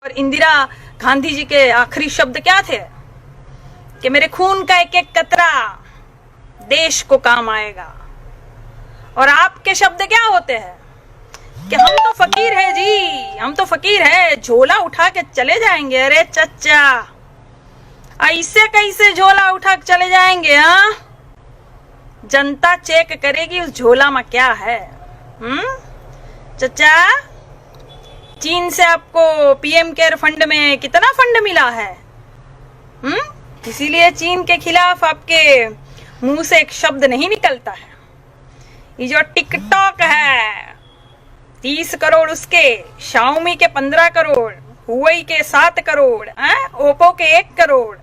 और इंदिरा गांधी जी के आखिरी शब्द क्या थे कि मेरे खून का एक एक कतरा देश को काम आएगा। और आपके शब्द क्या होते हैं कि हम तो फकीर है जी, हम तो फकीर है, झोला उठा के चले जाएंगे। अरे चच्चा, ऐसे कैसे झोला उठा के चले जाएंगे? हाँ, जनता चेक करेगी उस झोला में क्या है। चच्चा, चीन से आपको पीएम केयर फंड में कितना फंड मिला है? इसीलिए चीन के खिलाफ आपके मुंह से एक शब्द नहीं निकलता है। ये जो टिकटॉक है 30 करोड़ उसके, शाओमी के 15 करोड़, हुआई के 7 करोड़, ओप्पो के 1 करोड़,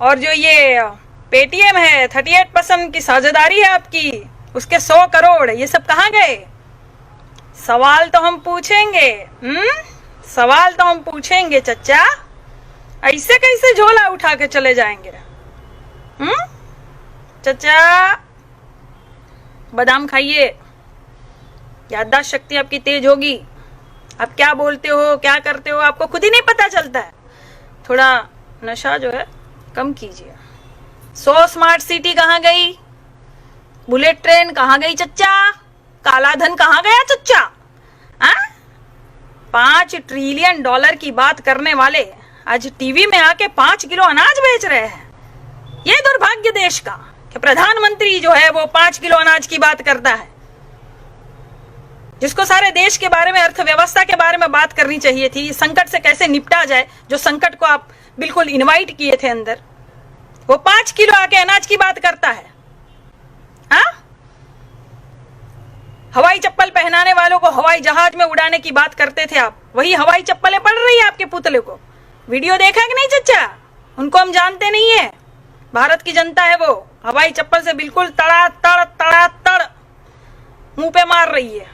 और जो ये पेटीएम है 38% की साझेदारी है आपकी, उसके 100 करोड़, ये सब कहाँ गए? सवाल तो हम पूछेंगे, सवाल तो हम पूछेंगे चच्चा। ऐसे कैसे झोला उठा के चले जाएंगे? चच्चा, बादाम खाइए, याददाश्त शक्ति आपकी तेज होगी। आप क्या बोलते हो, क्या करते हो, आपको खुद ही नहीं पता चलता है। थोड़ा नशा जो है कम कीजिए। 100 स्मार्ट सिटी कहाँ गई? बुलेट ट्रेन कहाँ गई चच्चा? काला धन कहाँ गया चच्चा? 5 ट्रिलियन डॉलर की बात करने वाले आज टीवी में आके 5 किलो अनाज बेच रहे हैं। ये दुर्भाग्य देश का कि प्रधानमंत्री जो है वो 5 किलो अनाज की बात करता है, जिसको सारे देश के बारे में, अर्थव्यवस्था के बारे में बात करनी चाहिए थी। संकट से कैसे निपटा जाए, जो संकट को आप बिल्कुल इनवाइट किए थे अंदर, वो 5 किलो आके अनाज की बात करता है। हवाई चप्पल पहनाने वालों को हवाई जहाज में उड़ाने की बात करते थे आप, वही हवाई चप्पलें पड़ रही है आपके पुतले को। वीडियो देखा कि नहीं चच्चा? उनको हम जानते नहीं है, भारत की जनता है वो। हवाई चप्पल से बिल्कुल तड़ा तड़ मुंह पे मार रही है।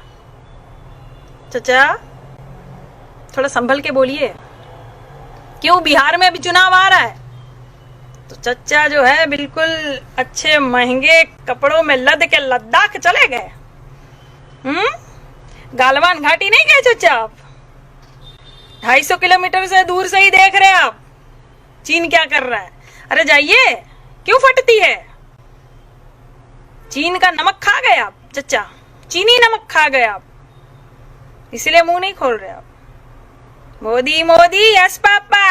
चच्चा, थोड़ा संभल के बोलिए। क्यों? बिहार में भी चुनाव आ रहा है, तो चच्चा जो है बिल्कुल अच्छे महंगे कपड़ों में लद के लद्दाख चले गए। गालवान घाटी नहीं गए चच्चा आप? 250 किलोमीटर से दूर से ही देख रहे आप चीन क्या कर रहा है। अरे जाइए, क्यों फटती है? चीन का नमक खा गए आप चच्चा, चीनी नमक खा गए आप, इसलिए मुंह नहीं खोल रहे आप। Modi Modi, yes papa,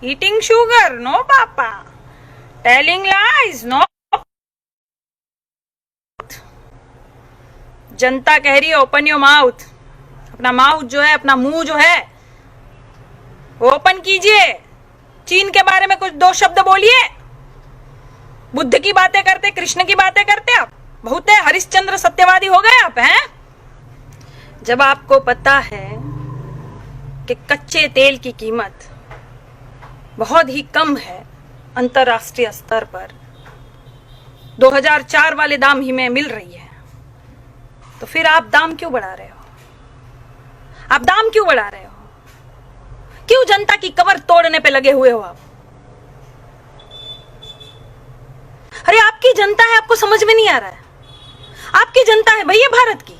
eating sugar, no papa, telling lies, no. जनता कह रही है ओपन योर माउथ। अपना माउथ जो है, अपना मुंह जो है ओपन कीजिए। चीन के बारे में कुछ 2 शब्द बोलिए। बुद्ध की बातें करते, कृष्ण की बातें करते आप, बहुत है हरिश्चंद्र सत्यवादी हो गए आप हैं। जब आपको पता है कि कच्चे तेल की कीमत बहुत ही कम है अंतरराष्ट्रीय स्तर पर, 2004 वाले दाम ही में मिल रही है, तो फिर आप दाम क्यों बढ़ा रहे हो? आप दाम क्यों बढ़ा रहे हो? क्यों जनता की कमर तोड़ने पे लगे हुए हो आप? अरे आपकी जनता है, आपको समझ में नहीं आ रहा है? आपकी जनता है भैया भारत की।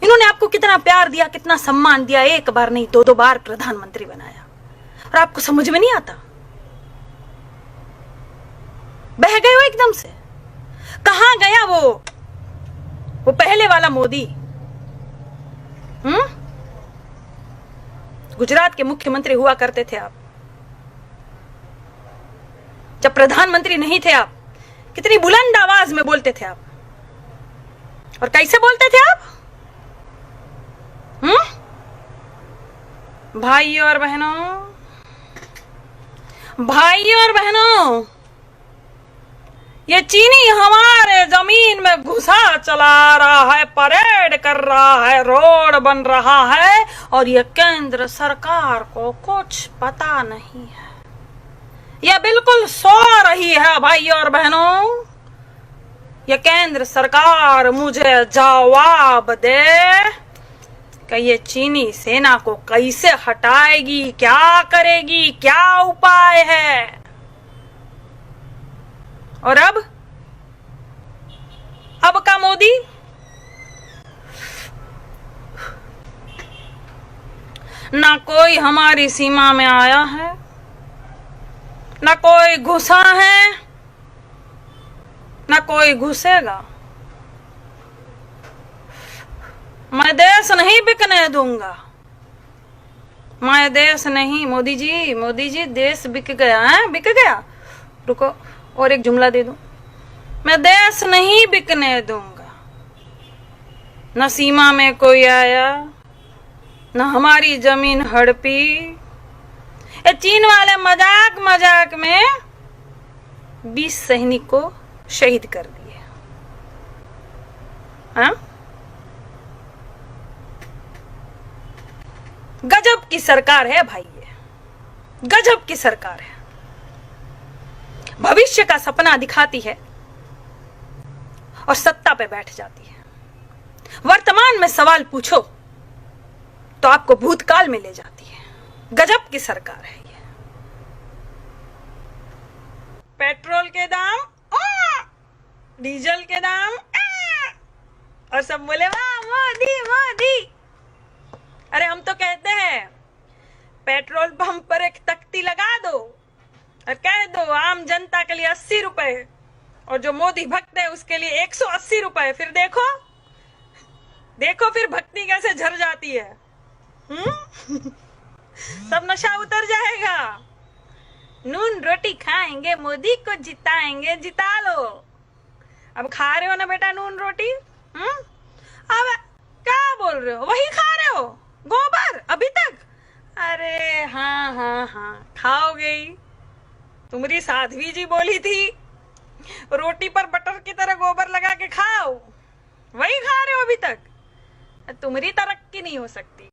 इन्होंने आपको कितना प्यार दिया, कितना सम्मान दिया, 1 बार नहीं 2-2 बार प्रधानमंत्री बनाया, और आपको समझ में नहीं आता? बह गए हो एकदम से। कहां गया वो पहले वाला मोदी? गुजरात के मुख्यमंत्री हुआ करते थे आप, जब प्रधानमंत्री नहीं थे आप, कितनी बुलंद आवाज में बोलते थे आप, और कैसे बोलते थे आप? भाइयों और बहनों, ये चीनी हमारे जमीन में घुसा चला रहा है, परेड कर रहा है, रोड बन रहा है, और ये केंद्र सरकार को कुछ पता नहीं है। ये बिल्कुल सो रही है भाइयों और बहनों। ये केंद्र सरकार मुझे जवाब दे कि ये चीनी सेना को कैसे हटाएगी, क्या करेगी, क्या उपाय है। और अब का मोदी ना कोई हमारी सीमा में आया है, ना कोई घुसा है, ना कोई घुसेगा। मैं देश नहीं बिकने दूंगा, मैं देश नहीं। मोदी जी देश बिक गया है, बिक गया। रुको और एक जुमला दे दूं, मैं देश नहीं बिकने दूंगा। न सीमा में कोई आया, न हमारी जमीन हड़पी। ये चीन वाले मजाक मजाक में 20 सैनिक को शहीद कर दिए। हाँ? गजब की सरकार है भाई, ये गजब की सरकार है। भविष्य का सपना दिखाती है और सत्ता पे बैठ जाती है। वर्तमान में सवाल पूछो तो आपको भूतकाल में ले जाती है। गजब की सरकार है ये। पेट्रोल के दाम, डीजल के दाम, और सब बोले वाह मोदी मोदी। अरे हम तो कहते हैं पेट्रोल पंप पर एक तख्ती लगा दो और कह दो आम जनता के लिए 80 रुपए, और जो मोदी भक्त है उसके लिए 180 रुपए। फिर देखो देखो फिर भक्ति कैसे झर जाती है। सब नशा उतर जाएगा। नून रोटी खाएंगे, मोदी को जिताएंगे, जिता लो। अब खा रहे हो ना बेटा नून रोटी? अब क्या बोल रहे हो? वही खा रहे हो गोबर अभी तक? अरे हाँ खाओगे ही। तुम्हारी साध्वी जी बोली थी रोटी पर बटर की तरह गोबर लगा के खाओ, वही खा रहे हो अभी तक। तुम्हारी तरक्की नहीं हो सकती।